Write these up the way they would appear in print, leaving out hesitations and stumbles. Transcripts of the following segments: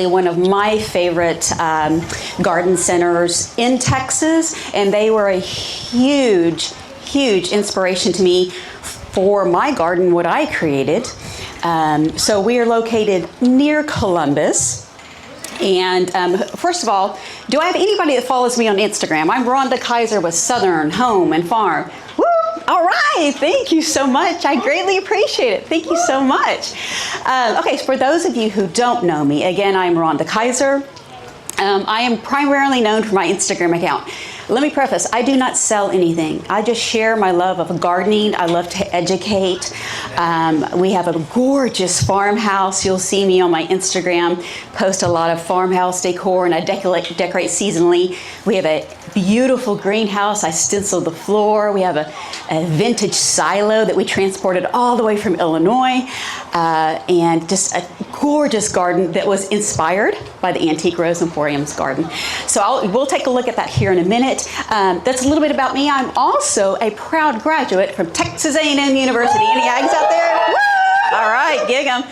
probably one of my favorite garden centers in Texas, and they were a huge inspiration to me for my garden, what I created. So we are located near Columbus. And first of all, do I have anybody that follows me on Instagram? I'm Rhonda Kaiser with Southern Home and Farm. Woo! All right, thank you so much. I greatly appreciate it. Thank you so much. Okay, so for those of you who don't know me, again, I'm Rhonda Kaiser. I am primarily known for my Instagram account. Let me preface, I do not sell anything. I just share my love of gardening. I love to educate. We have a gorgeous farmhouse. You'll see me on my Instagram post a lot of farmhouse decor, and I decorate seasonally. We have a beautiful greenhouse. I stencil the floor. We have a vintage silo that we transported all the way from Illinois, and just a gorgeous garden that was inspired by the Antique Rose Emporium's garden. So we'll take a look at that here in a minute. That's a little bit about me. I'm also a proud graduate from Texas A&M University. Any Ags out there? Woo! All right, gig 'em.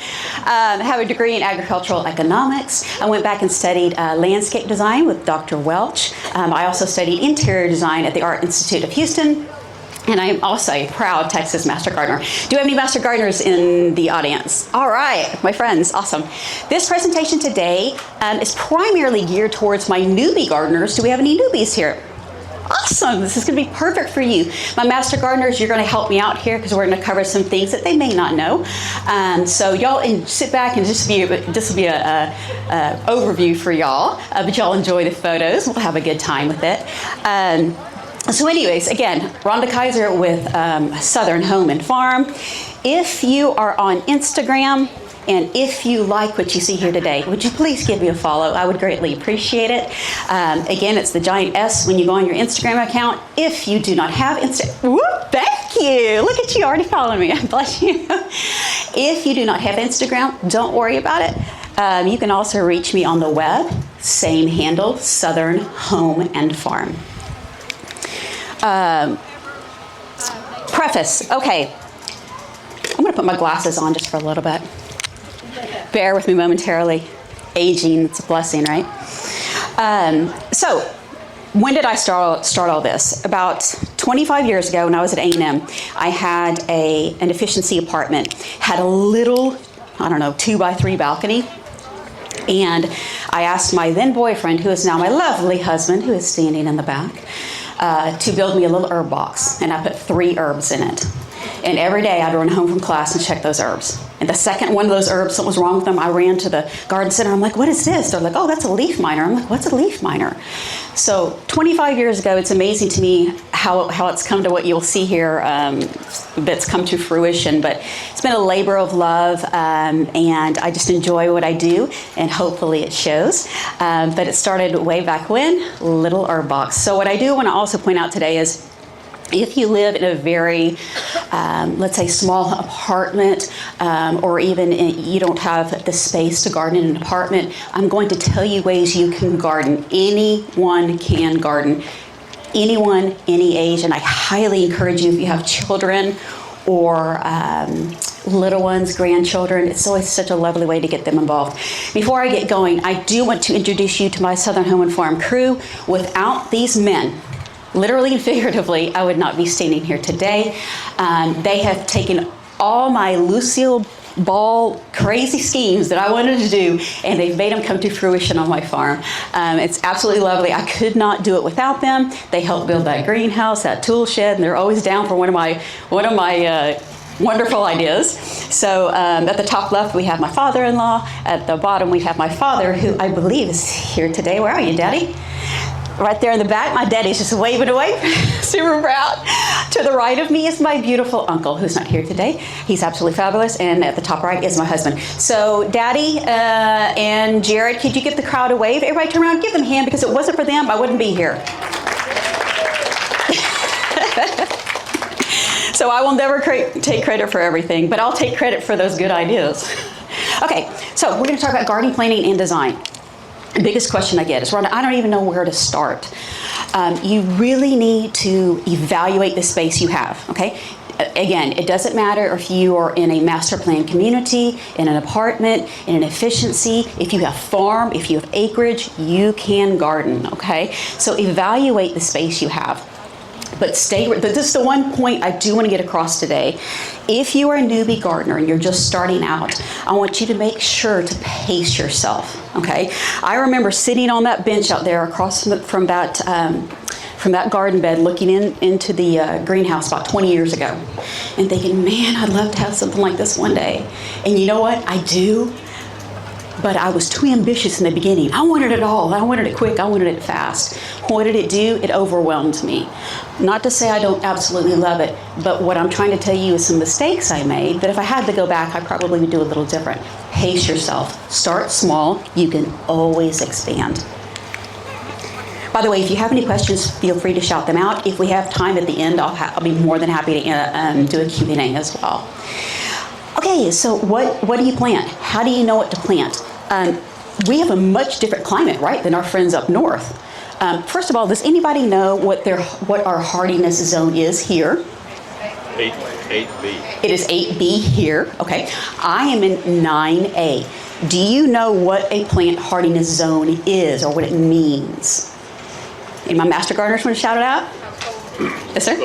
I have a degree in agricultural economics. I went back and studied landscape design with Dr. Welch. I also studied interior design at the Art Institute of Houston. And I am also a proud Texas Master Gardener. Do we have any Master Gardeners in the audience? All right, my friends, awesome. This presentation today is primarily geared towards my newbie gardeners. Do we have any newbies here? Awesome, this is gonna be perfect for you. My Master Gardeners, you're gonna help me out here because we're gonna cover some things that they may not know. So y'all sit back and this will be a overview for y'all, but y'all enjoy the photos. We'll have a good time with it. So anyways, again, Rhonda Kaiser with Southern Home and Farm. If you are on Instagram and if you like what you see here today, would you please give me a follow? I would greatly appreciate it. Again, it's the giant S when you go on your Instagram account. If you do not have Instagram, thank you. Look at you already following me. Bless you. If you do not have Instagram, don't worry about it. You can also reach me on the web, same handle, Southern Home and Farm. Preface, okay. I'm gonna put my glasses on just for a little bit. Bear with me momentarily. Aging, it's a blessing, right? So, when did I start all this? About 25 years ago when I was at A&M, I had an efficiency apartment. Had a little, 2x3 balcony. And I asked my then boyfriend, who is now my lovely husband, who is standing in the back, to build me a little herb box, and I put 3 herbs in it. And every day I'd run home from class and check those herbs. And the second one of those herbs, something was wrong with them, I ran to the garden center. I'm like, what is this? They're like, oh, that's a leaf miner. I'm like, what's a leaf miner? So 25 years ago, it's amazing to me how it's come to what you'll see here, that's come to fruition. But it's been a labor of love, and I just enjoy what I do, and hopefully it shows. But it started way back when, little herb box. So what I do want to also point out today is, if you live in a very, let's say, small apartment, or even you don't have the space to garden in an apartment, I'm going to tell you ways you can garden. Anyone can garden. Anyone, any age, and I highly encourage you if you have children or little ones, grandchildren. It's always such a lovely way to get them involved. Before I get going, I do want to introduce you to my Southern Home and Farm crew. Without these men, literally and figuratively, I would not be standing here today. They have taken all my Lucille Ball crazy schemes that I wanted to do, and they've made them come to fruition on my farm. It's absolutely lovely. I could not do it without them. They helped build that greenhouse, that tool shed, and they're always down for one of my wonderful ideas. So at the top left, we have my father-in-law. At the bottom, we have my father, who I believe is here today. Where are you, Daddy? Right there in the back, my daddy's just waving away, super proud. To the right of me is my beautiful uncle, who's not here today. He's absolutely fabulous. And at the top right is my husband. So Daddy and Jared, could you give the crowd a wave? Everybody turn around, give them a hand, because if it wasn't for them, I wouldn't be here. So I will never take credit for everything, but I'll take credit for those good ideas. Okay, so we're gonna talk about garden planning and design. The biggest question I get is, Rhonda, I don't even know where to start. You really need to evaluate the space you have, okay? Again, it doesn't matter if you are in a master plan community, in an apartment, in an efficiency, if you have farm, if you have acreage, you can garden, okay? So evaluate the space you have. But this is the one point I do want to get across today. If you are a newbie gardener and you're just starting out, I want you to make sure to pace yourself, okay? I remember sitting on that bench out there across from that garden bed looking into the greenhouse about 20 years ago and thinking, man, I'd love to have something like this one day. And you know what? I do. But I was too ambitious in the beginning. I wanted it all. I wanted it quick. I wanted it fast. What did it do? It overwhelmed me. Not to say I don't absolutely love it, but what I'm trying to tell you is some mistakes I made that if I had to go back, I probably would do a little different. Pace yourself. Start small. You can always expand. By the way, if you have any questions, feel free to shout them out. If we have time at the end, I'll be more than happy to do a Q&A as well. Okay, so what do you plant? How do you know what to plant? We have a much different climate, right, than our friends up north. First of all, does anybody know what our hardiness zone is here? 8B. It is 8B here. Okay, I am in 9A. Do you know what a plant hardiness zone is or what it means? Any of my master gardeners want to shout it out? Yes, sir?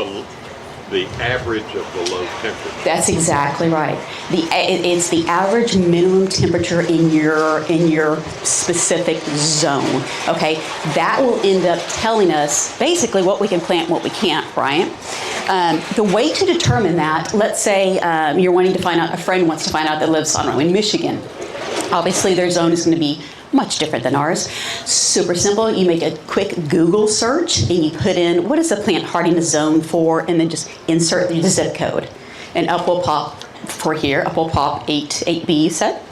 The average of the low temperature. That's exactly right. It's the average minimum temperature in your specific zone. Okay, that will end up telling us basically what we can plant, and what we can't. Right? The way to determine that, let's say you're wanting to find out, a friend wants to find out that lives, I don't know, in Michigan. Obviously, their zone is going to be much different than ours. Super simple. You make a quick Google search and you put in what is the plant hardiness zone for, and then just insert the zip code. And up will pop for here, up will pop 8B, you said?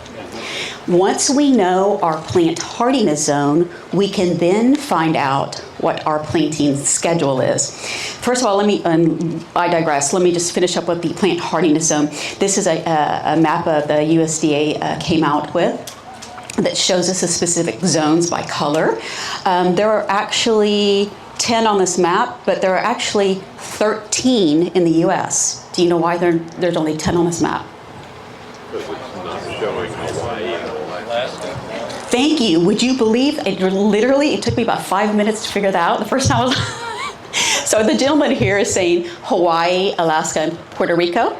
Once we know our plant hardiness zone, we can then find out what our planting schedule is. First of all, I digress. Let me just finish up with the plant hardiness zone. This is a map of the USDA came out with that shows us the specific zones by color. There are actually 10 on this map, but there are actually 13 in the U.S. Do you know why there's only 10 on this map? Because it's not showing Hawaii and Alaska. Thank you. Would you believe it took me about 5 minutes to figure that out the first time I was So the gentleman here is saying Hawaii, Alaska, and Puerto Rico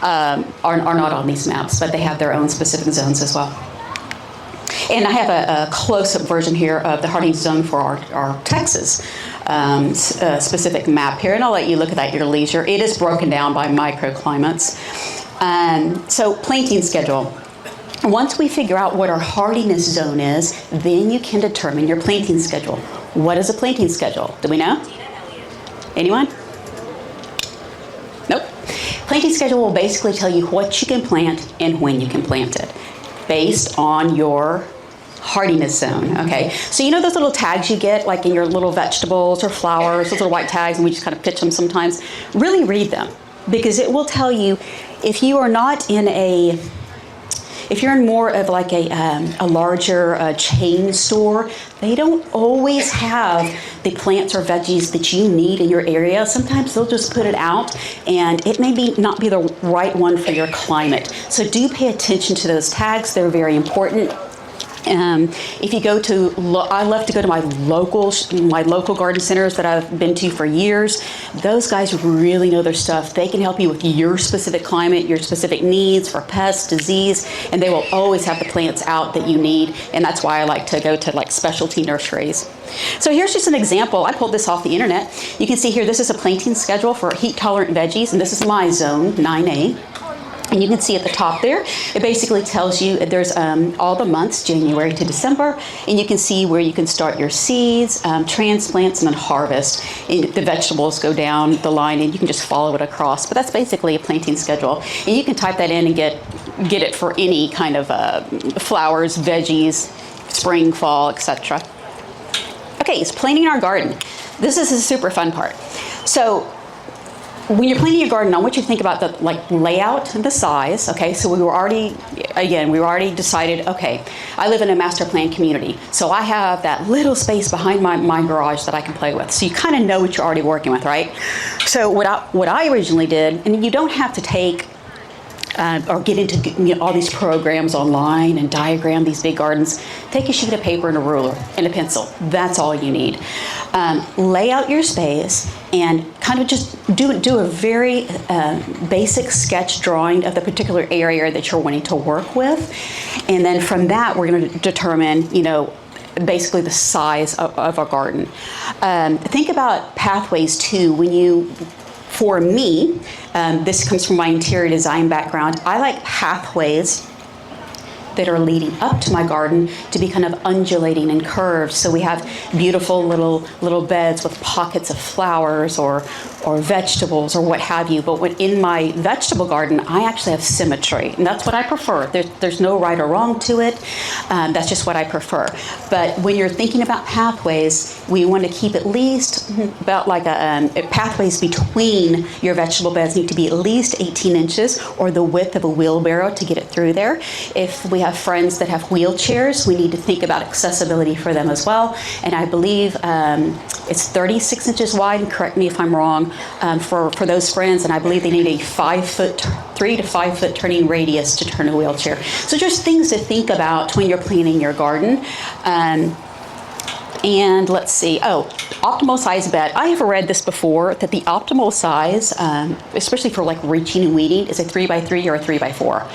are not on these maps, but they have their own specific zones as well. And I have a close-up version here of the hardiness zone for our Texas specific map here, and I'll let you look at that at your leisure. It is broken down by microclimates. So planting schedule. Once we figure out what our hardiness zone is, then you can determine your planting schedule. What is a planting schedule? Do we know? Anyone? Nope. Planting schedule will basically tell you what you can plant and when you can plant it, based on your hardiness zone, okay? So you know those little tags you get like in your little vegetables or flowers, those little white tags, and we just kind of pitch them sometimes? Really read them, because it will tell you if you are not in if you're in more of like a larger chain store, they don't always have the plants or veggies that you need in your area. Sometimes they'll just put it out and it may not be the right one for your climate. So do pay attention to those tags. They're very important. If you go to, I love to go to my local garden centers that I've been to for years. Those guys really know their stuff. They can help you with your specific climate, your specific needs for pests, disease, and they will always have the plants out that you need. And that's why I like to go to like specialty nurseries. So here's just an example. I pulled this off the internet. You can see here, this is a planting schedule for heat tolerant veggies, and this is my zone, 9A. And you can see at the top there, it basically tells you there's all the months, January to December, and you can see where you can start your seeds, transplants, and then harvest. And the vegetables go down the line, and you can just follow it across. But that's basically a planting schedule. And you can type that in and get it for any kind of flowers, veggies, spring, fall, etc. Okay, so planting our garden. This is a super fun part. So when you're planting your garden, I want you to think about the layout and the size. Okay, so we already decided. Okay, I live in a master plan community, so I have that little space behind my garage that I can play with. So you kind of know what you're already working with, right? So what I originally did, and you don't have to take or get into all these programs online and diagram these big gardens. Take a sheet of paper and a ruler and a pencil. That's all you need. Lay out your space and kind of just do a very basic sketch drawing of the particular area that you're wanting to work with. And then from that, we're going to determine, basically the size of our garden. Think about pathways too. For me, this comes from my interior design background. I like pathways that are leading up to my garden to be kind of undulating and curved. So we have beautiful little beds with pockets of flowers or vegetables or what have you. But in my vegetable garden, I actually have symmetry, and that's what I prefer. There's no right or wrong to it. That's just what I prefer. But when you're thinking about pathways, we want to keep at least about pathways between your vegetable beds need to be at least 18 inches or the width of a wheelbarrow to get it through there. If we have friends that have wheelchairs, we need to think about accessibility for them as well. And I believe it's 36 inches wide, and correct me if I'm wrong, for those friends, and I believe they need a 3 to 5 foot turning radius to turn a wheelchair. So just things to think about when you're planning your garden. And let's see, optimal size bed. I have read this before, that the optimal size, especially for reaching and weeding, is a 3x3 or a 3x4.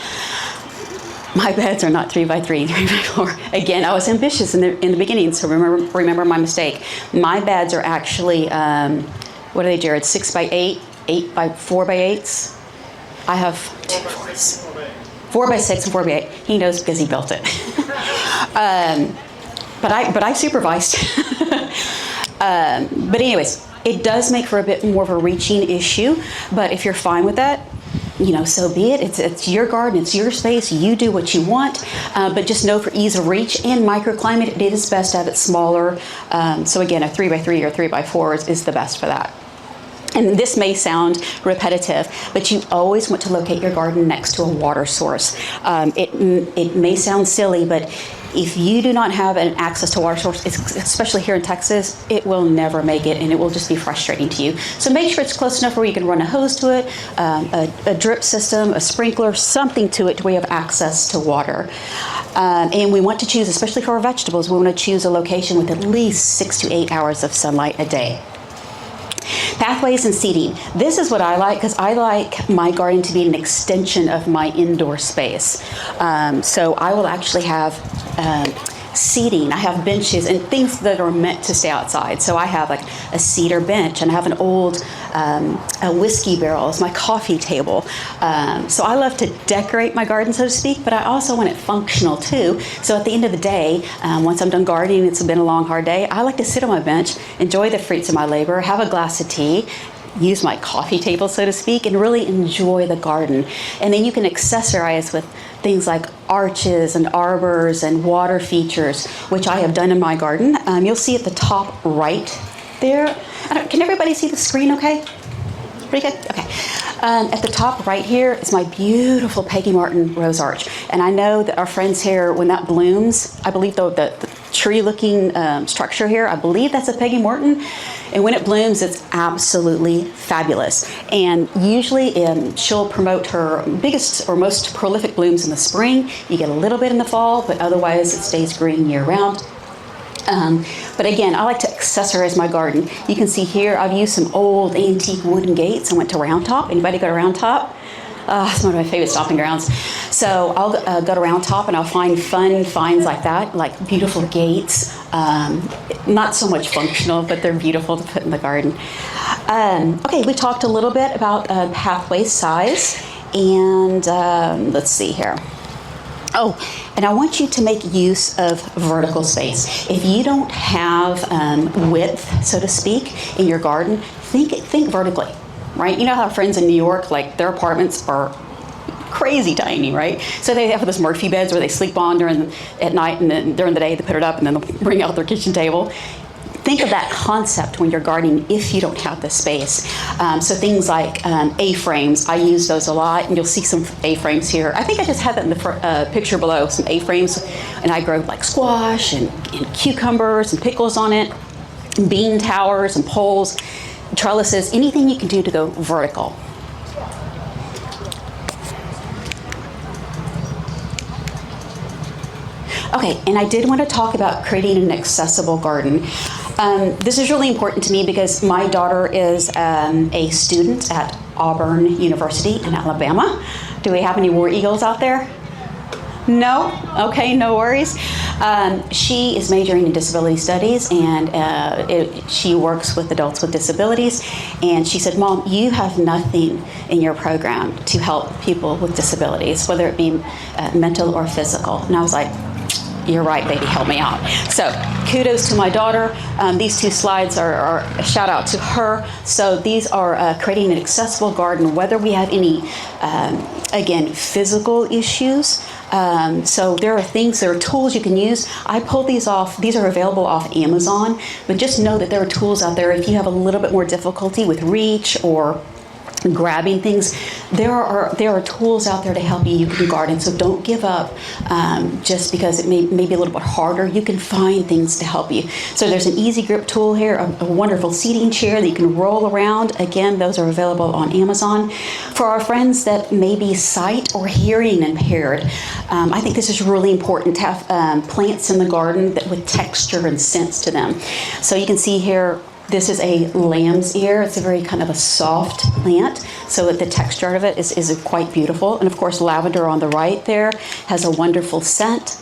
My beds are not 3x3, 3x4. Again, I was ambitious in the beginning, so remember my mistake. My beds are actually, what are they, Jared? 6x8, 8x4x8s. I have 2 4s, 4x6 and 4x8. He knows because he built it. But I supervised. But anyways, it does make for a bit more of a reaching issue. But if you're fine with that, so be it. It's your garden, it's your space. You do what you want. But just know for ease of reach and microclimate, it is best to have it smaller. So again, a 3x3 or 3x4 is the best for that. And this may sound repetitive, but you always want to locate your garden next to a water source. It may sound silly, but if you do not have an access to water source, especially here in Texas, it will never make it, and it will just be frustrating to you. So make sure it's close enough where you can run a hose to it, a drip system, a sprinkler, something to it where you have access to water. And we want to choose, especially for our vegetables, we want to choose a location with at least 6 to 8 hours of sunlight a day. Pathways and seating. This is what I like because I like my garden to be an extension of my indoor space. So I will actually have seating. I have benches and things that are meant to stay outside. So I have a cedar bench, and I have an old a whiskey barrel as my coffee table. So I love to decorate my garden, so to speak, but I also want it functional too. So at the end of the day, once I'm done gardening, it's been a long, hard day, I like to sit on my bench, enjoy the fruits of my labor, have a glass of tea, use my coffee table, so to speak, and really enjoy the garden. And then you can accessorize with things like arches and arbors and water features, which I have done in my garden. You'll see at the top right there. Can everybody see the screen okay? Pretty good? Okay. At the top right here is my beautiful Peggy Martin rose arch. And I know that our friends here, when that blooms, I believe the tree-looking structure here, I believe that's a Peggy Martin. And when it blooms, it's absolutely fabulous. And usually she'll promote her biggest or most prolific blooms in the spring. You get a little bit in the fall, but otherwise it stays green year-round. But again, I like to accessorize my garden. You can see here, I've used some old antique wooden gates. I went to Round Top. Anybody go to Round Top? It's one of my favorite stomping grounds. So I'll go to Round Top and I'll find fun finds like that, like beautiful gates. Not so much functional, but they're beautiful to put in the garden. Okay, we talked a little bit about pathway size, and let's see here. Oh, and I want you to make use of vertical space. If you don't have width, so to speak, in your garden, think vertically, right? You know how friends in New York, like their apartments are crazy tiny, right? So they have those Murphy beds where they sleep on at night, and then during the day they put it up and then they'll bring out their kitchen table. think of that concept when you're gardening if you don't have the space. So things like A-frames, I use those a lot, and you'll see some A-frames here. I think I just had that in the picture below, some A-frames, and I grow like squash and cucumbers and pickles on it, bean towers and poles, trellises, anything you can do to go vertical. Okay, and I did want to talk about creating an accessible garden. This is really important to me because my daughter is a student at Auburn University in Alabama. Do we have any War Eagles out there? No? Okay, no worries. She is majoring in disability studies, and she works with adults with disabilities. And she said, Mom, you have nothing in your program to help people with disabilities, whether it be mental or physical. And I was like, you're right, baby, help me out. So kudos to my daughter. These two slides are a shout out to her. So these are creating an accessible garden, whether we have any, again, physical issues. So there are tools you can use. I pulled these off. These are available off Amazon, but just know that there are tools out there if you have a little bit more difficulty with reach or grabbing things. There are tools out there to help you can garden, so don't give up just because it may be a little bit harder. You can find things to help you. So there's an easy grip tool here, a wonderful seating chair that you can roll around. Again, those are available on Amazon. For our friends that may be sight or hearing impaired, I think this is really important to have plants in the garden with texture and sense to them. So you can see here, this is a lamb's ear. It's a very kind of a soft plant, so that the texture of it is quite beautiful. And of course, lavender on the right there has a wonderful scent.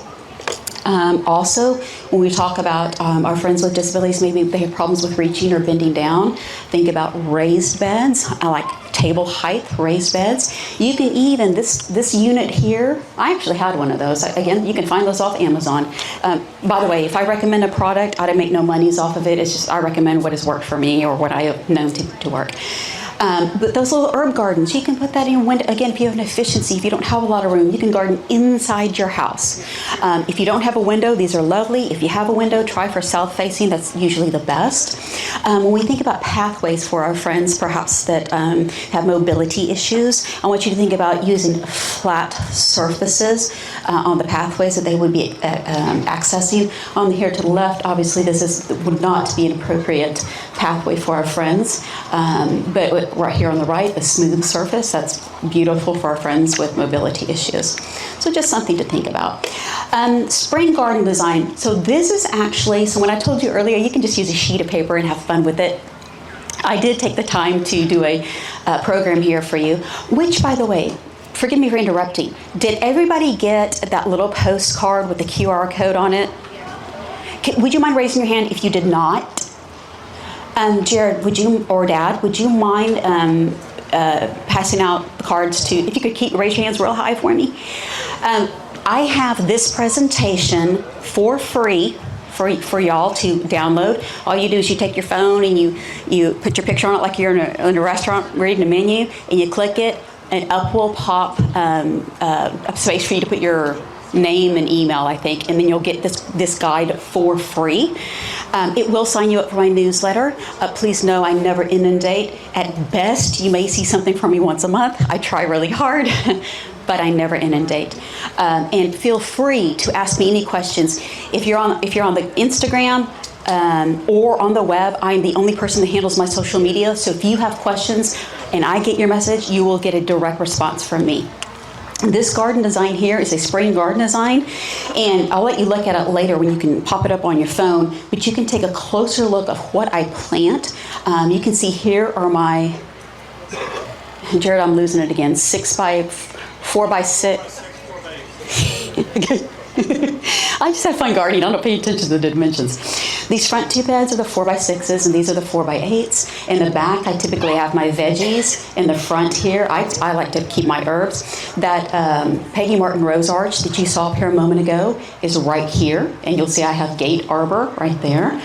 Also, when we talk about our friends with disabilities, maybe they have problems with reaching or bending down, think about raised beds. I like table height raised beds. You can even, this unit here, I actually had one of those. Again, you can find those off Amazon. By the way, if I recommend a product, I don't make no monies off of it. It's just I recommend what has worked for me or what I have known to work. But those little herb gardens, you can put that in window. Again, if you have an efficiency, if you don't have a lot of room, you can garden inside your house. If you don't have a window, these are lovely. If you have a window, try for south-facing. That's usually the best. When we think about pathways for our friends, perhaps that have mobility issues, I want you to think about using flat surfaces on the pathways that they would be accessing. On here to the left, obviously, would not be an appropriate pathway for our friends, but right here on the right, a smooth surface, that's beautiful for our friends with mobility issues. So just something to think about. Spring garden design. So this is actually, so when I told you earlier, you can just use a sheet of paper and have fun with it. I did take the time to do a program here for you, which, by the way, forgive me for interrupting. Did everybody get that little postcard with the QR code on it? Would you mind raising your hand if you did not? Jared, or Dad, would you mind passing out the cards to, if you could raise your hands real high for me. I have this presentation for free for y'all to download. All you do is you take your phone and you put your picture on it like you're in a restaurant reading a menu, and you click it, and up will pop a space for you to put your name and email, I think, and then you'll get this guide for free. It will sign you up for my newsletter. Please know I never inundate. At best, you may see something from me once a month. I try really hard, but I never inundate. And feel free to ask me any questions. If you're on the Instagram or on the web, I'm the only person that handles my social media. So if you have questions and I get your message, you will get a direct response from me. This garden design here is a spring garden design, and I'll let you look at it later when you can pop it up on your phone, but you can take a closer look of what I plant. You can see here are my, Jared, I'm losing it again, 4x6. I just have fun gardening. I don't pay attention to the dimensions. These front two beds are the 4x6s, and these are the 4x8s. In the back, I typically have my veggies. In the front here, I like to keep my herbs. That Peggy Martin rose arch that you saw up here a moment ago is right here, and you'll see I have gate arbor right there.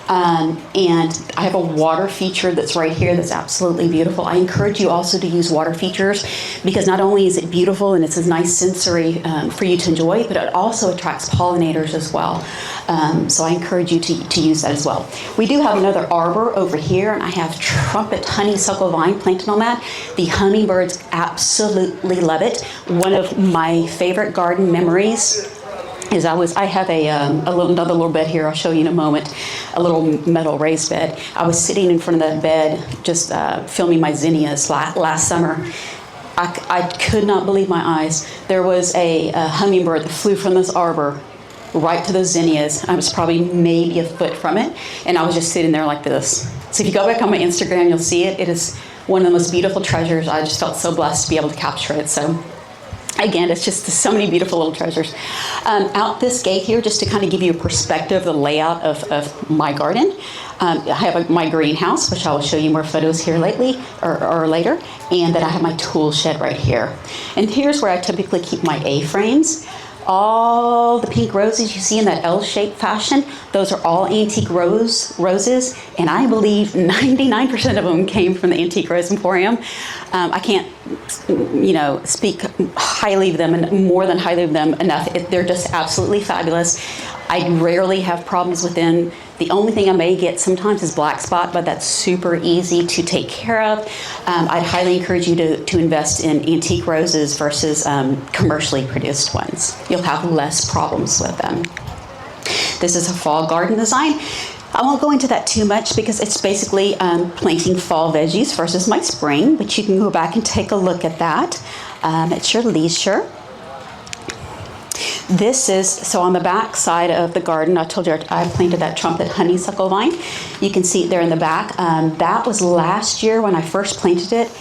And I have a water feature that's right here that's absolutely beautiful. I encourage you also to use water features because not only is it beautiful and it's a nice sensory for you to enjoy, but it also attracts pollinators as well. So I encourage you to use that as well. We do have another arbor over here, and I have trumpet honeysuckle vine planted on that. The hummingbirds absolutely love it. One of my favorite garden memories is I have another little bed here. I'll show you in a moment, a little metal raised bed. I was sitting in front of that bed just filming my zinnias last summer. I could not believe my eyes. There was a hummingbird that flew from this arbor right to those zinnias. I was probably maybe a foot from it, and I was just sitting there like this. So if you go back on my Instagram, you'll see it. It is one of the most beautiful treasures. I just felt so blessed to be able to capture it. So again, it's just so many beautiful little treasures. Out this gate here, just to kind of give you a perspective of the layout of my garden, I have my greenhouse, which I will show you more photos here or later, and then I have my tool shed right here. And here's where I typically keep my A-frames. All the pink roses you see in that L-shaped fashion, those are all antique roses, and I believe 99% of them came from the Antique Rose Emporium. I can't, speak highly of them and more than highly of them enough. They're just absolutely fabulous. I rarely have problems with them. The only thing I may get sometimes is black spot, but that's super easy to take care of. I'd highly encourage you to invest in antique roses versus commercially produced ones. You'll have less problems with them. This is a fall garden design. I won't go into that too much because it's basically planting fall veggies versus my spring, but you can go back and take a look at that at your leisure. This is, so on the back side of the garden, I told you I planted that trumpet honeysuckle vine. You can see it there in the back. That was last year when I first planted it.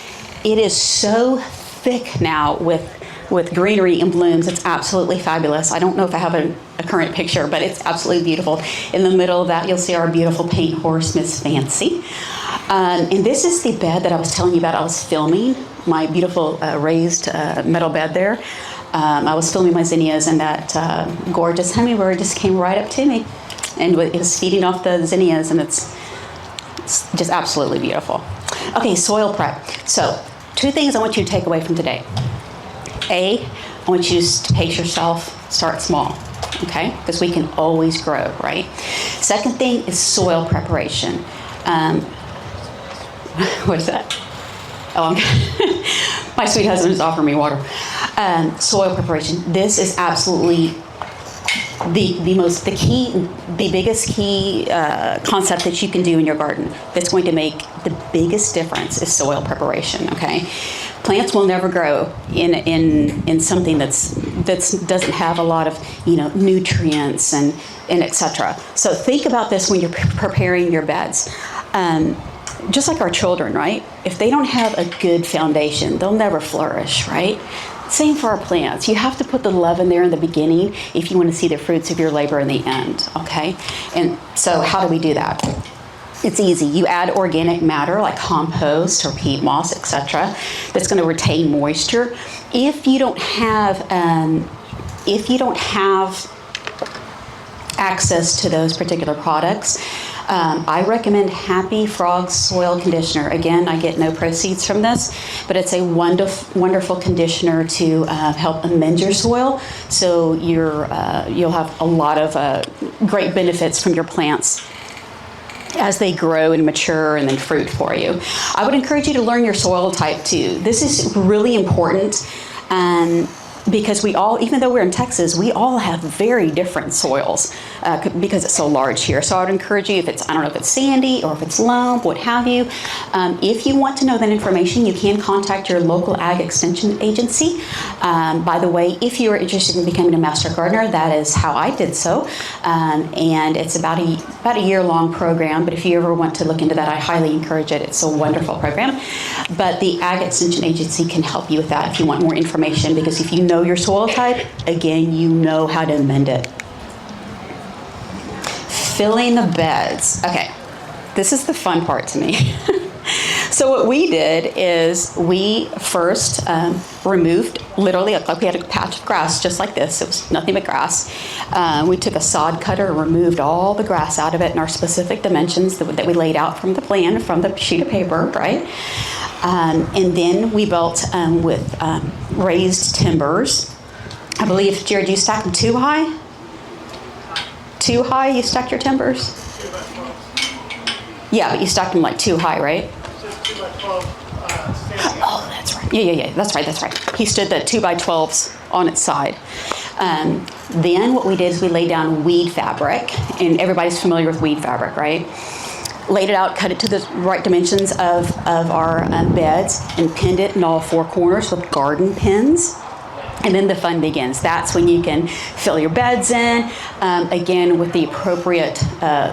It is so thick now with greenery and blooms. It's absolutely fabulous. I don't know if I have a current picture, but it's absolutely beautiful. In the middle of that, you'll see our beautiful paint horse, Miss Fancy. And this is the bed that I was telling you about. I was filming my beautiful raised metal bed there. I was filming my zinnias, and that gorgeous hummingbird just came right up to me and it was feeding off the zinnias, and it's just absolutely beautiful. Okay, soil prep. So 2 things I want you to take away from today. A, I want you to pace yourself, start small, okay? Because we can always grow, right? Second thing is soil preparation. What is that? Oh, my sweet husband is offering me water. Soil preparation. This is absolutely the biggest key concept that you can do in your garden. That's going to make the biggest difference is soil preparation. Okay, plants will never grow in something that's doesn't have a lot of nutrients and etc. So think about this when you're preparing your beds. Just like our children, right? If they don't have a good foundation, they'll never flourish, right? Same for our plants. You have to put the love in there in the beginning if you want to see the fruits of your labor in the end, okay? And so how do we do that? It's easy. You add organic matter like compost or peat moss, etc. That's going to retain moisture. If you don't have access to those particular products, I recommend Happy Frog Soil Conditioner. Again, I get no proceeds from this, but it's a wonderful conditioner to help amend your soil, so you'll have a lot of great benefits from your plants as they grow and mature and then fruit for you. I would encourage you to learn your soil type too. This is really important. Because we all, even though we're in Texas, we all have very different soils because it's so large here. So I would encourage you, I don't know if it's sandy or if it's loam, what have you. If you want to know that information, you can contact your local ag extension agency. By the way, if you are interested in becoming a master gardener, that is how I did so. And it's about a year-long program, but if you ever want to look into that, I highly encourage it. It's a wonderful program. But the ag extension agency can help you with that if you want more information, because if you know your soil type, again, you know how to amend it. Filling the beds. Okay, this is the fun part to me. So So what we did is we first removed, literally, like we had a patch of grass just like this. It was nothing but grass. We took a sod cutter and removed all the grass out of it in our specific dimensions that we laid out from the plan, from the sheet of paper, right? And then we built with raised timbers. I believe, Jared, you stacked them too high? Too high, you stacked your timbers? Yeah, but you stacked them like too high, right? Oh, that's right. Yeah. That's right. He stood the 2x12s on its side. Then what we did is we laid down weed fabric, and everybody's familiar with weed fabric, right? Laid it out, cut it to the right dimensions of our beds, and pinned it in all four corners with garden pins. And then the fun begins. That's when you can fill your beds in, again, with the appropriate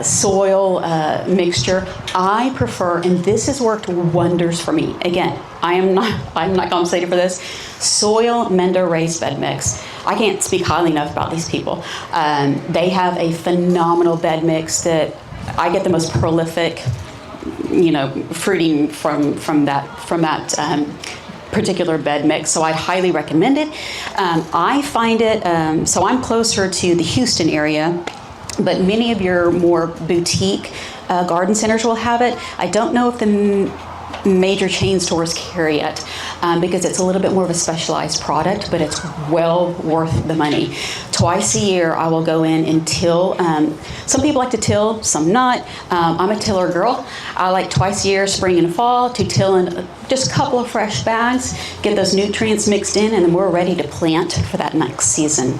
soil mixture. I prefer, and this has worked wonders for me. Again, I'm not compensated for this. Soil Mender raised bed mix. I can't speak highly enough about these people. They have a phenomenal bed mix that I get the most prolific, fruiting from that particular bed mix, so I'd highly recommend it. I find it, so I'm closer to the Houston area, but many of your more boutique garden centers will have it. I don't know if the major chain stores carry it because it's a little bit more of a specialized product, but it's well worth the money. Twice a year I will go in and till. Some people like to till, some not. I'm a tiller girl. I like twice a year, spring and fall, to till in just a couple of fresh bags, get those nutrients mixed in, and then we're ready to plant for that next season.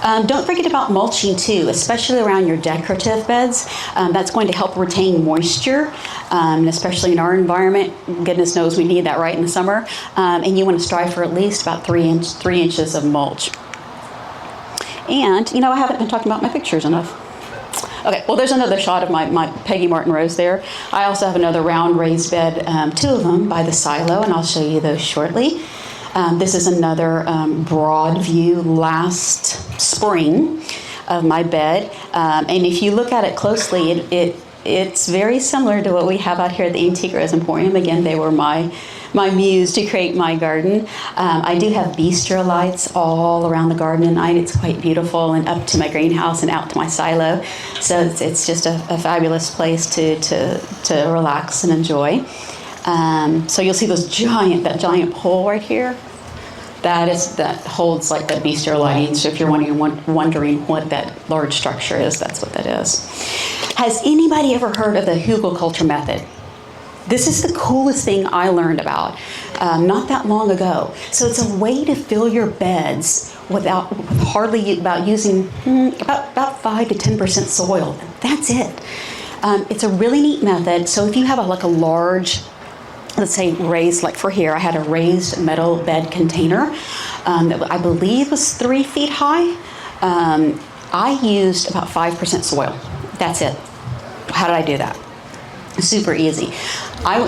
Don't forget about mulching too, especially around your decorative beds. That's going to help retain moisture, and especially in our environment. Goodness knows we need that right in the summer. And you want to strive for at least about 3 inches of mulch. And, I haven't been talking about my pictures enough. Okay, well, there's another shot of my Peggy Martin rose there. I also have another round raised bed, 2 of them by the silo, and I'll show you those shortly. This is another broad view last spring of my bed. And if you look at it closely, it's very similar to what we have out here at the Antique Rose Emporium. Again, they were my muse to create my garden. I do have bistro lights all around the garden at night. It's quite beautiful, and up to my greenhouse and out to my silo. So it's just a fabulous place to relax and enjoy. So you'll see that giant pole right here. That holds like that bistro lighting. So if you're wondering what that large structure is, that's what that is. Has anybody ever heard of the hugelkultur method? This is the coolest thing I learned about not that long ago. So it's a way to fill your beds without using about 5 to 10% soil. That's it. It's a really neat method. So if you have a large, let's say raised, like for here, I had a raised metal bed container that I believe was 3 feet high. I used about 5% soil. That's it. How did I do that? Super easy.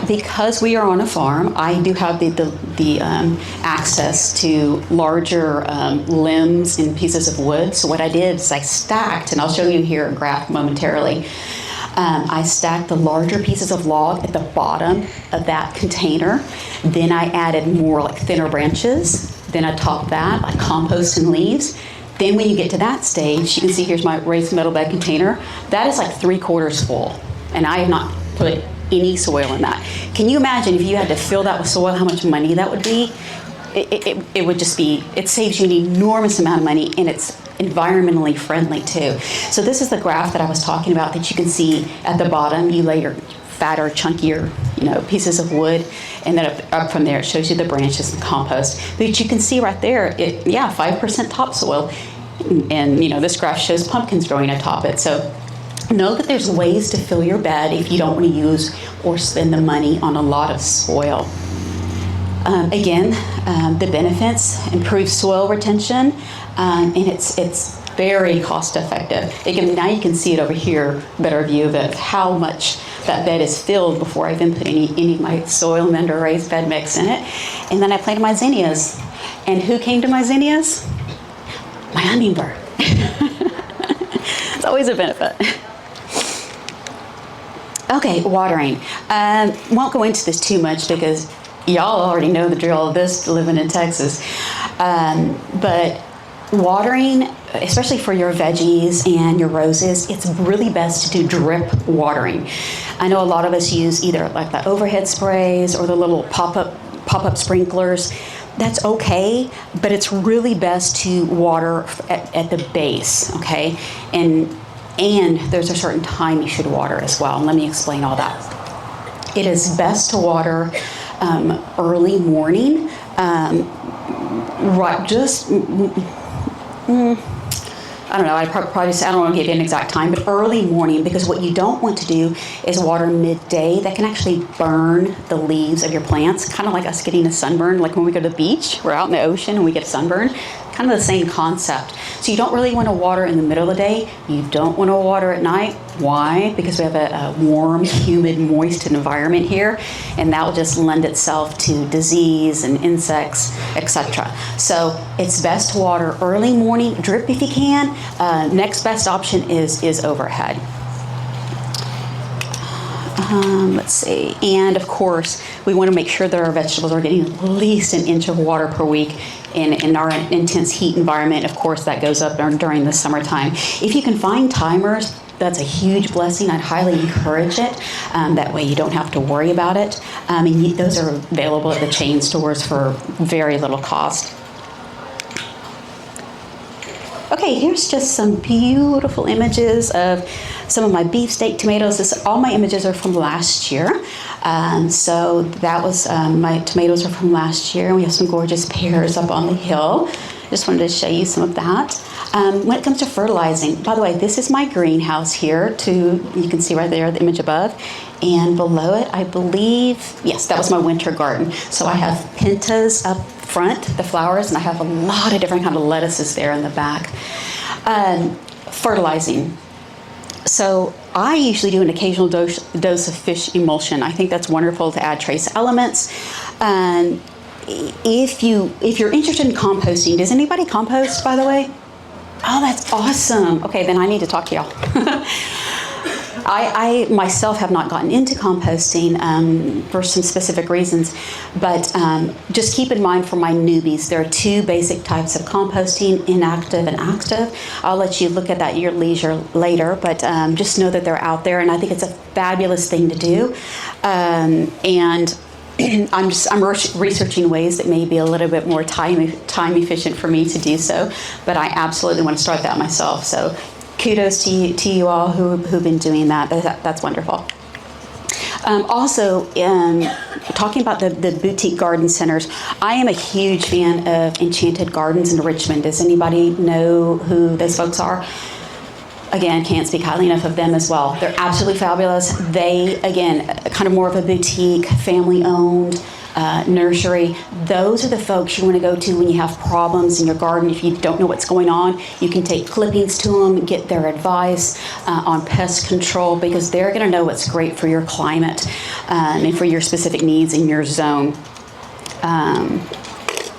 Because we are on a farm, I do have the access to larger limbs and pieces of wood. So what I did is I stacked, and I'll show you here a graph momentarily. I stacked the larger pieces of log at the bottom of that container. Then I added more thinner branches. Then I topped that like compost and leaves. Then when you get to that stage, you can see here's my raised metal bed container. That is like 3/4 full, and I have not put any soil in that. Can you imagine if you had to fill that with soil, how much money that would be? It would just be, it saves you an enormous amount of money, and it's environmentally friendly too. So this is the graph that I was talking about that you can see at the bottom. You lay your fatter, chunkier, pieces of wood, and then up from there it shows you the branches and compost. But you can see right there, 5% topsoil, and this graph shows pumpkins growing atop it. So know that there's ways to fill your bed if you don't want to use or spend the money on a lot of soil. Again, the benefits: improve soil retention, and it's very cost effective. Now you can see it over here, better view of how much that bed is filled before I even put any of my Soil Mender raised bed mix in it. And then I planted my zinnias. And who came to my zinnias? My hummingbird. It's always a benefit. Okay, watering. Won't go into this too much because y'all already know the drill of this living in Texas. But watering, especially for your veggies and your roses, it's really best to do drip watering. I know a lot of us use either like the overhead sprays or the little pop-up sprinklers. That's okay, but it's really best to water at the base, okay? And there's a certain time you should water as well. And let me explain all that. It is best to water early morning, right? I don't know, I'd probably say, I don't want to give you an exact time, but early morning, because what you don't want to do is water midday. That can actually burn the leaves of your plants, kind of like us getting a sunburn, like when we go to the beach, we're out in the ocean and we get a sunburn. Kind of the same concept. So you don't really want to water in the middle of the day. You don't want to water at night. Why? Because we have a warm, humid, moist environment here, and that will just lend itself to disease and insects, etc. So it's best to water early morning, drip if you can. Next best option is overhead. Let's see. And of course, we want to make sure that our vegetables are getting at least an inch of water per week. In our intense heat environment, of course, that goes up during the summertime. If you can find timers, that's a huge blessing. I'd highly encourage it. That way you don't have to worry about it. And those are available at the chain stores for very little cost. Okay, here's just some beautiful images of some of my beefsteak tomatoes. All my images are from last year. So that was, my tomatoes are from last year. And we have some gorgeous pears up on the hill. Just wanted to show you some of that. When it comes to fertilizing, by the way, this is my greenhouse here. You can see right there the image above. And below it, I believe, yes, that was my winter garden. So I have pintas up front, the flowers, and I have a lot of different kind of lettuces there in the back. Fertilizing. So I usually do an occasional dose of fish emulsion. I think that's wonderful to add trace elements. If you're interested in composting, does anybody compost, by the way? Oh, that's awesome. Okay, then I need to talk to y'all. I myself have not gotten into composting for some specific reasons, but just keep in mind for my newbies, there are two basic types of composting, inactive and active. I'll let you look at that at your leisure later, but just know that they're out there, and I think it's a fabulous thing to do. And I'm researching ways that may be a little bit more time efficient for me to do so, but I absolutely want to start that myself. So kudos to you all who've been doing that. That's wonderful. Also, talking about the boutique garden centers, I am a huge fan of Enchanted Gardens in Richmond. Does anybody know who those folks are? Again, can't speak highly enough of them as well. They're absolutely fabulous. They, again, kind of more of a boutique, family-owned nursery. Those are the folks you want to go to when you have problems in your garden. If you don't know what's going on, you can take clippings to them, get their advice on pest control, because they're going to know what's great for your climate and for your specific needs in your zone.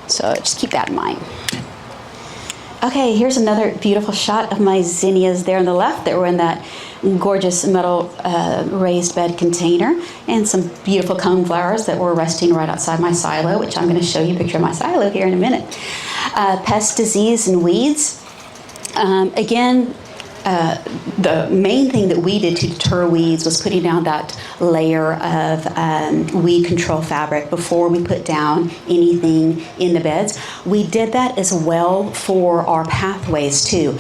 So just keep that in mind. Okay, here's another beautiful shot of my zinnias there on the left that were in that gorgeous metal raised bed container, and some beautiful cone flowers that were resting right outside my silo, which I'm going to show you a picture of my silo here in a minute. Pest, disease, and weeds. Again, the main thing that we did to deter weeds was putting down that layer of weed control fabric before we put down anything in the beds. We did that as well for our pathways too.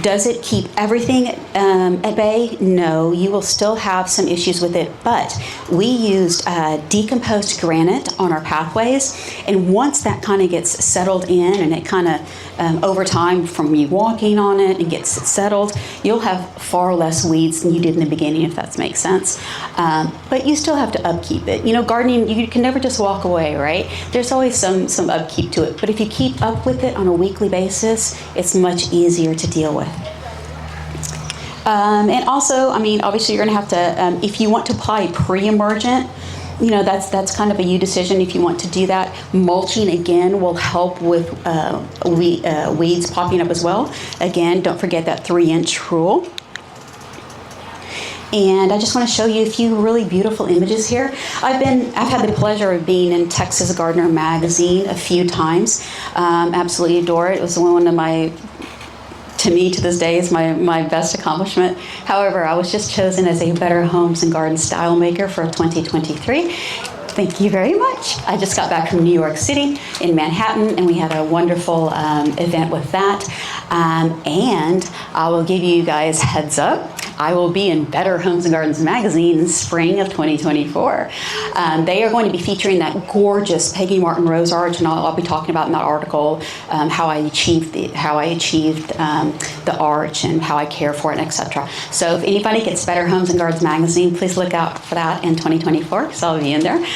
Does it keep everything at bay? No, you will still have some issues with it, but we used decomposed granite on our pathways, and once that kind of gets settled in, and it kind of over time from you walking on it and gets settled, you'll have far less weeds than you did in the beginning, if that makes sense. But you still have to upkeep it. You know, gardening, you can never just walk away, right? There's always some upkeep to it, but if you keep up with it on a weekly basis, it's much easier to deal with. And also, I mean, obviously you're going to have to, if you want to apply pre-emergent, you know, that's kind of a you decision if you want to do that. Mulching, again, will help with weeds popping up as well. Again, don't forget that 3-inch rule. And I just want to show you a few really beautiful images here. I've had the pleasure of being in Texas Gardener magazine a few times. Absolutely adore it. It was one of my, to me to this day, is my best accomplishment. However, I was just chosen as a Better Homes and Garden Style Maker for 2023. Thank you very much. I just got back from New York City in Manhattan, and we had a wonderful event with that. And I will give you guys heads up. I will be in Better Homes and Gardens magazine in spring of 2024. They are going to be featuring that gorgeous Peggy Martin rose arch, and I'll be talking about in that article how I achieved the arch and how I care for it, etc. So if anybody gets Better Homes and Gardens magazine, please look out for that in 2024, because I'll be in there.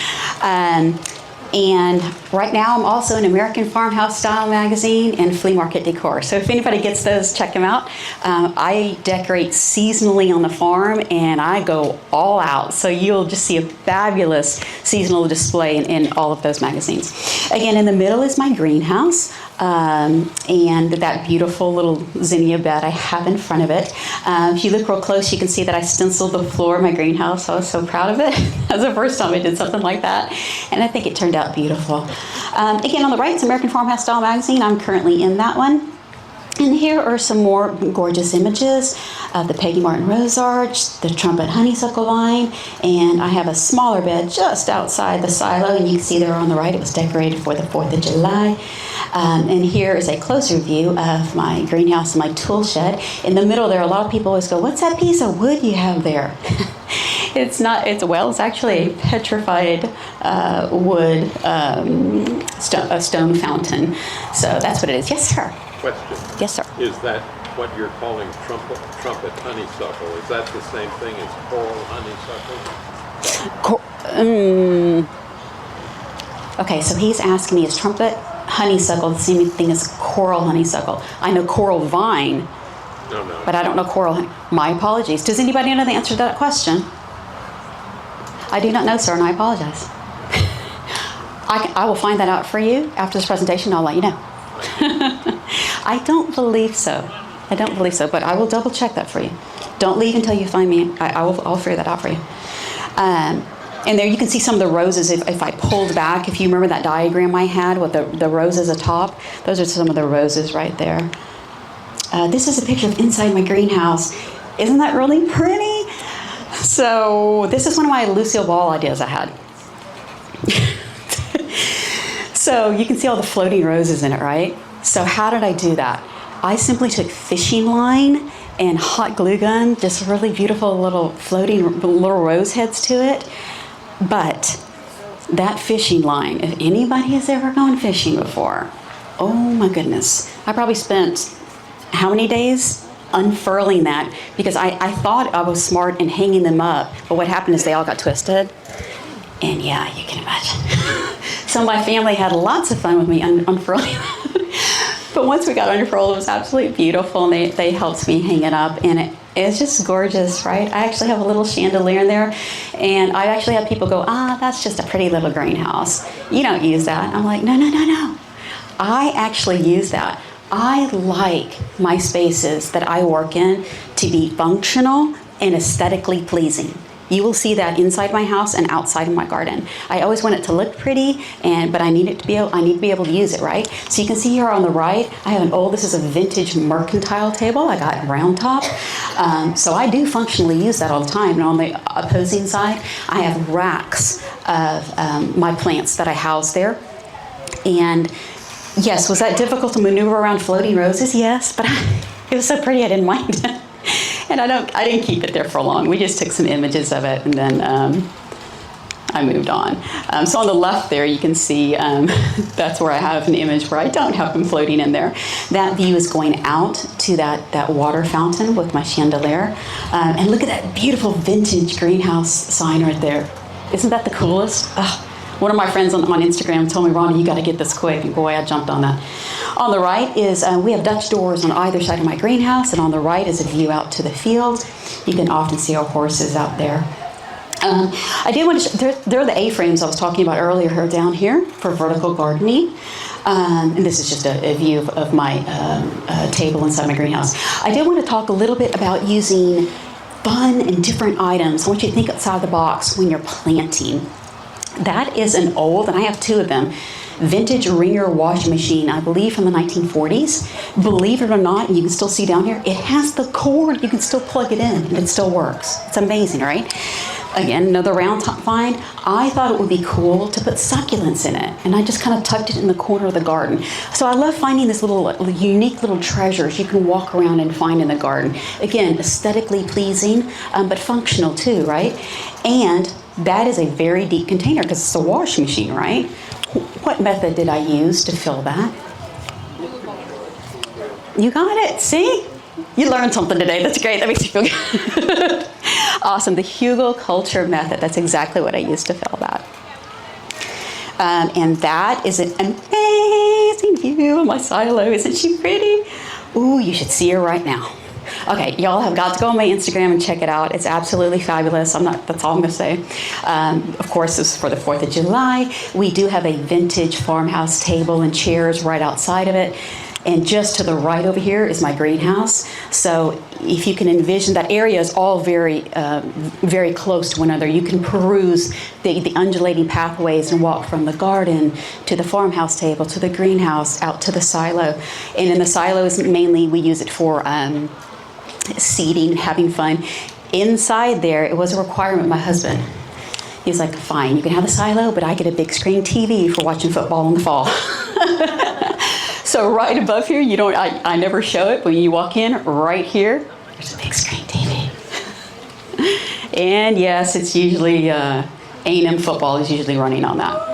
And right now I'm also in American Farmhouse Style magazine and Flea Market Decor. So if anybody gets those, check them out. I decorate seasonally on the farm, and I go all out. So you'll just see a fabulous seasonal display in all of those magazines. Again, in the middle is my greenhouse. And that beautiful little zinnia bed I have in front of it. If you look real close, you can see that I stenciled the floor of my greenhouse. I was so proud of it. That was the first time I did something like that, and I think it turned out beautiful. Again, on the right is American Farmhouse Style magazine. I'm currently in that one. And here are some more gorgeous images of the Peggy Martin rose arch, the trumpet honeysuckle vine, and I have a smaller bed just outside the silo, and you can see there on the right it was decorated for the 4th of July. And here is a closer view of my greenhouse and my tool shed. In the middle there, a lot of people always go, "What's that piece of wood you have there?" It's actually a petrified wood stone fountain. So that's what it is. Yes, sir. Question. Yes, sir. Is that what you're calling trumpet honeysuckle? Is that the same thing as coral honeysuckle? Okay, so he's asking me, is trumpet honeysuckle the same thing as coral honeysuckle? I know coral vine, No. but I don't know coral. My apologies. Does anybody know the answer to that question? I do not know, sir, and I apologize. I will find that out for you after this presentation. I'll let you know. I don't believe so, but I will double check that for you. Don't leave until you find me. I'll figure that out for you. And there you can see some of the roses. If I pulled back, if you remember that diagram I had with the roses atop, those are some of the roses right there. This is a picture of inside my greenhouse. Isn't that really pretty? So this is one of my Lucille Ball ideas I had. So you can see all the floating roses in it, right? So how did I do that? I simply took fishing line and hot glue gun, just really beautiful little floating little rose heads to it. But that fishing line, if anybody has ever gone fishing before, oh my goodness. I probably spent how many days unfurling that, because I thought I was smart in hanging them up, but what happened is they all got twisted. And yeah, you can imagine. Some of my family had lots of fun with me unfurling. But once we got unfurled, it was absolutely beautiful, and they helped me hang it up, and it's just gorgeous, right? I actually have a little chandelier in there, and I actually have people go, that's just a pretty little greenhouse. You don't use that. I'm like, no. I actually use that. I like my spaces that I work in to be functional and aesthetically pleasing. You will see that inside my house and outside of my garden. I always want it to look pretty, but I need to be able to use it, right? So you can see here on the right, I have this is a vintage mercantile table. I got round top. So I do functionally use that all the time. And on the opposing side, I have racks of my plants that I house there. And yes, was that difficult to maneuver around floating roses? Yes, but it was so pretty I didn't mind. And I didn't keep it there for long. We just took some images of it, and then I moved on. So on the left there, you can see that's where I have an image where I don't have them floating in there. That view is going out to that water fountain with my chandelier. And look at that beautiful vintage greenhouse sign right there. Isn't that the coolest? One of my friends on Instagram told me, "Rhonda, you got to get this quick." And boy, I jumped on that. On the right is, we have Dutch doors on either side of my greenhouse, and on the right is a view out to the field. You can often see our horses out there. I did want to, there are the A-frames I was talking about earlier down here for vertical gardening. And this is just a view of my table inside my greenhouse. I did want to talk a little bit about using fun and different items. I want you to think outside the box when you're planting. That is an old, and I have two of them, vintage wringer washing machine, I believe from the 1940s. Believe it or not, and you can still see down here, it has the cord. You can still plug it in and it still works. It's amazing, right? Again, another round top find. I thought it would be cool to put succulents in it, and I just kind of tucked it in the corner of the garden. So I love finding these little unique little treasures you can walk around and find in the garden. Again, aesthetically pleasing, but functional too, right? And that is a very deep container because it's a washing machine, right? What method did I use to fill that? You got it, see? You learned something today. That's great. That makes you feel good. Awesome. The hugelkultur method. That's exactly what I used to fill that. And that is an amazing view of my silo. Isn't she pretty? Ooh, you should see her right now. Okay, y'all have got to go on my Instagram and check it out. It's absolutely fabulous. That's all I'm going to say. Of course, this is for the 4th of July. We do have a vintage farmhouse table and chairs right outside of it. And just to the right over here is my greenhouse. So if you can envision, that area is all very, very close to one another. You can peruse the undulating pathways and walk from the garden to the farmhouse table to the greenhouse out to the silo. And in the silos, mainly we use it for seating, having fun. Inside there, it was a requirement of my husband. He was like, fine, you can have the silo, but I get a big screen TV for watching football in the fall. So right above here, I never show it, but when you walk in, right here, there's a big screen TV. And yes, it's usually, A&M football is usually running on that.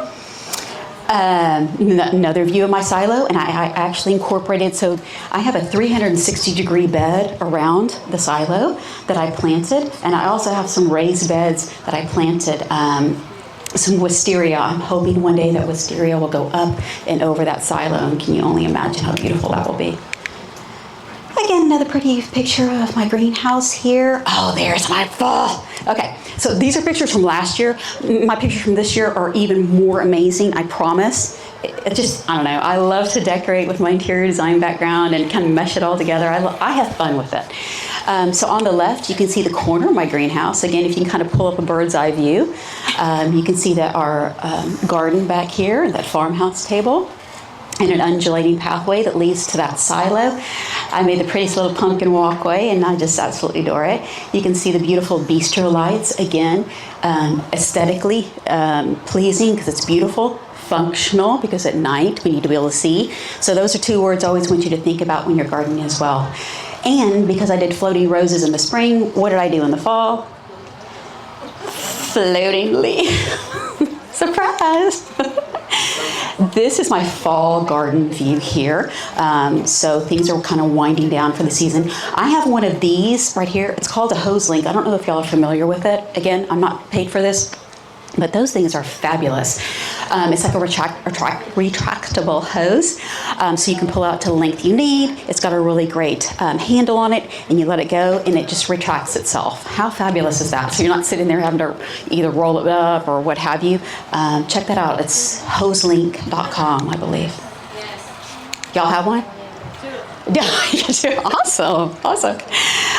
Another view of my silo, and I actually incorporated, so I have a 360-degree bed around the silo that I planted, and I also have some raised beds that I planted, some wisteria. I'm hoping one day that wisteria will go up and over that silo, and can you only imagine how beautiful that will be? Again, another pretty picture of my greenhouse here. Oh, there's my fall. Okay, so these are pictures from last year. My pictures from this year are even more amazing, I promise. It just, I don't know, I love to decorate with my interior design background and kind of mesh it all together. I have fun with it. So on the left, you can see the corner of my greenhouse. Again, if you can kind of pull up a bird's eye view, you can see that our garden back here, that farmhouse table, and an undulating pathway that leads to that silo. I made the prettiest little pumpkin walkway, and I just absolutely adore it. You can see the beautiful bistro lights, again, aesthetically pleasing because it's beautiful, functional because at night we need to be able to see. So those are two words I always want you to think about when you're gardening as well. And because I did floating roses in the spring, what did I do in the fall? Floating leaf. Surprise! This is my fall garden view here. So things are kind of winding down for the season. I have one of these right here. It's called a hose link. I don't know if y'all are familiar with it. Again, I'm not paid for this, but those things are fabulous. It's like a retractable hose, so you can pull out to the length you need. It's got a really great handle on it, and you let it go, and it just retracts itself. How fabulous is that? So you're not sitting there having to either roll it up or what have you. Check that out. It's hoselink.com, I believe. Y'all have one? Awesome.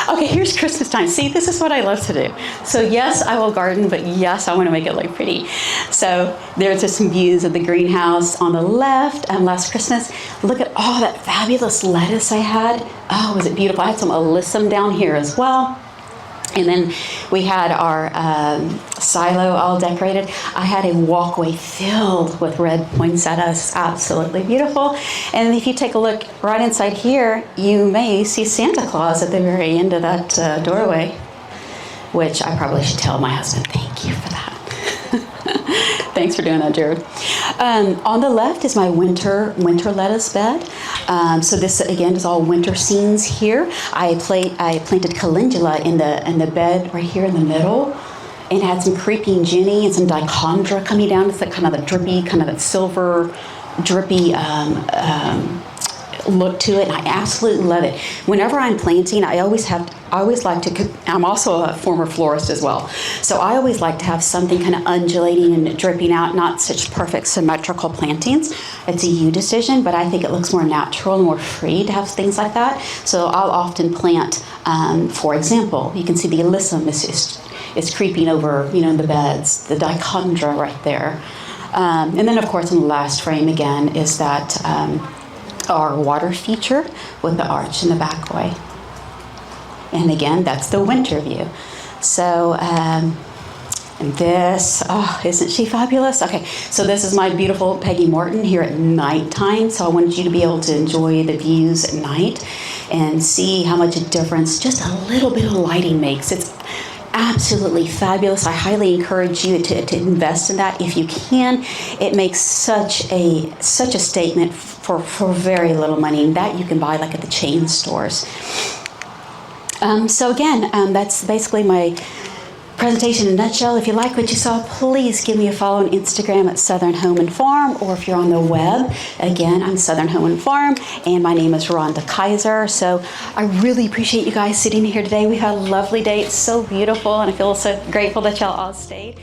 Okay, here's Christmas time. See, this is what I love to do. So yes, I will garden, but yes, I want to make it look pretty. So there's just some views of the greenhouse on the left. Last Christmas, look at all that fabulous lettuce I had. Oh, was it beautiful? I had some alyssum down here as well. And then we had our silo all decorated. I had a walkway filled with red poinsettias, absolutely beautiful. And if you take a look right inside here, you may see Santa Claus at the very end of that doorway, which I probably should tell my husband, thank you for that. Thanks for doing that, Jared. On the left is my winter lettuce bed. So this again is all winter scenes here. I planted calendula in the bed right here in the middle, and had some creeping Jenny and some dichondra coming down. It's like kind of the drippy, kind of that silver drippy look to it, and I absolutely love it. Whenever I'm planting, I always have I always like to, I'm also a former florist as well, so I always like to have something kind of undulating and dripping out, not such perfect symmetrical plantings. It's a you decision, but I think it looks more natural and more free to have things like that. So I'll often plant, for example, you can see the alyssum is creeping over, in the beds, the dichondra right there. And then of course in the last frame again is that our water feature with the arch in the back way. And again, that's the winter view. So, and this, isn't she fabulous? Okay, so this is my beautiful Peggy Morton here at nighttime. So I wanted you to be able to enjoy the views at night and see how much a difference just a little bit of lighting makes. It's absolutely fabulous. I highly encourage you to invest in that if you can. It makes such a statement for very little money, and that you can buy like at the chain stores. So again, that's basically my presentation in a nutshell. If you like what you saw, please give me a follow on Instagram at Southern Home and Farm, or if you're on the web, again, I'm Southern Home and Farm, and my name is Rhonda Kaiser. So I really appreciate you guys sitting here today. We had a lovely day. It's so beautiful, and I feel so grateful that y'all all stayed.